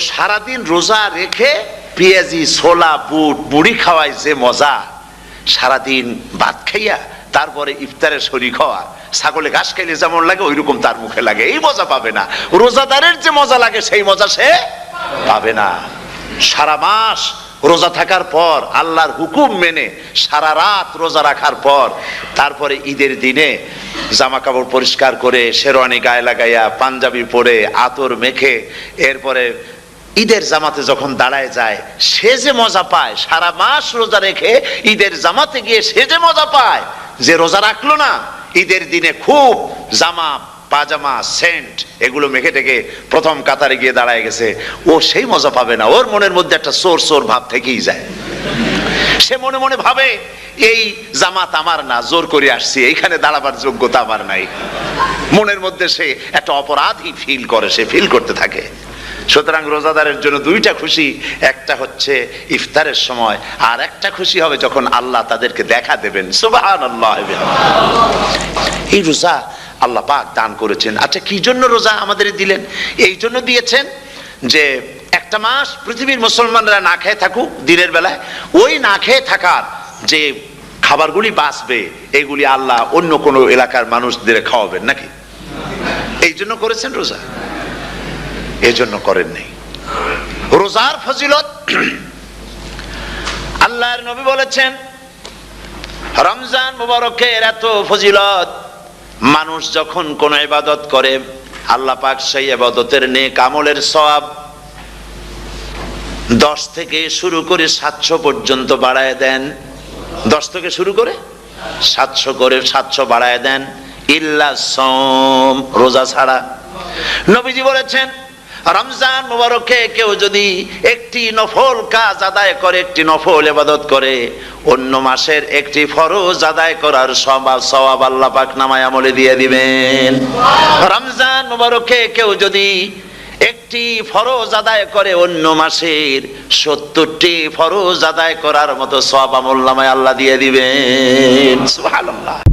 সারাদিন রোজা রেখে পেঁয়াজি ছোলা বুট মুড়ি খাওয়ায় যে মজা, সারাদিন ভাত খাইয়া তারপরে ইফতারে শরীক হওয়া, ছাগলে ঘাস খাইলে যেমন লাগে ওই রকম তার মুখে লাগে, এই মজা পাবে না। রোজাদারের যে মজা লাগে সেই মজা সে পাবে না। সারা মাস রোজা থাকার পর, আল্লাহর হুকুম মেনে সারা রাত রোজা রাখার পর, তারপরে ঈদের দিনে জামা কাপড় পরিষ্কার করে শেরওয়ানি গায়ে লাগাইয়া পাঞ্জাবি পরে আতর মেখে এরপরে ঈদের জামাতে যখন দাঁড়ায় যায়, সে যে মজা পায়, সারা মাস রোজা রেখে ঈদের জামাতে গিয়ে সে যে মজা পায়, যে রোজা রাখলো না ঈদের দিনে খুব জামা পাজামা সেন্ট এগুলো মেখে টেকে প্রথম কাতারে গিয়ে দাঁড়ায় গেছে, ও সেই মজা পাবে না। ওর মনের মধ্যে একটা চোর চোর ভাব থেকেই যায়। সে মনে মনে ভাবে এই জামাত আমার না, জোর করে আসছি, এইখানে দাঁড়াবার যোগ্যতা আমার নাই। মনের মধ্যে সে একটা অপরাধী ফিল করে, সে ফিল করতে থাকে। সুতরাং রোজাদারের জন্য দুইটা খুশি, একটা হচ্ছে ইফতারের সময়, আর একটা খুশি হবে যখন আল্লাহ তাদেরকে দেখা দেবেন। সুবহানাল্লাহ। এই রোজা আল্লাহ পাক দান করেছেন। আচ্ছা, কি জন্য রোজা আমাদের দিলেন? এই জন্য দিয়েছেন যে একটা মাস পৃথিবীর মুসলমানরা না খেয়ে থাকুক দিনের বেলায়, ওই না খেয়ে থাকার যে খাবারগুলি বাঁচবে এগুলি আল্লাহ অন্য কোনো এলাকার মানুষদের খাওয়াবেন নাকি? এই জন্য করেছেন রোজা, এই জন্য করেন নাই। রোজার ফজিলত আল্লাহর নবী বলেছেন, রমজান মুবারকের এত ফজিলত, মানুষ যখন কোন ইবাদত করে আল্লাহ পাক সেই ইবাদতের নেক আমলের সওয়াব 10 থেকে শুরু করে 700 পর্যন্ত বাড়ায় দেন। 10 থেকে শুরু করে 700 বাড়ায় দেন, ইল্লা সাওম, রোজা ছাড়া। নবীজি বলেছেন, রমজান মুবারকে কেউ যদি একটি নফল কাজ আদায় করে, একটি নফল ইবাদত করে, অন্য মাসের একটি ফরজ আদায় করার সওয়াব আল্লাহ পাক নামায় আমলে দিয়ে দিবেন। রমজান মুবারকে কেউ যদি একটি ফরজ আদায় করে, অন্য মাসের 70টি ফরজ আদায় করার মতো সওয়াব আমল নামায় আল্লাহ দিয়ে দিবেন। সুবহানাল্লাহ।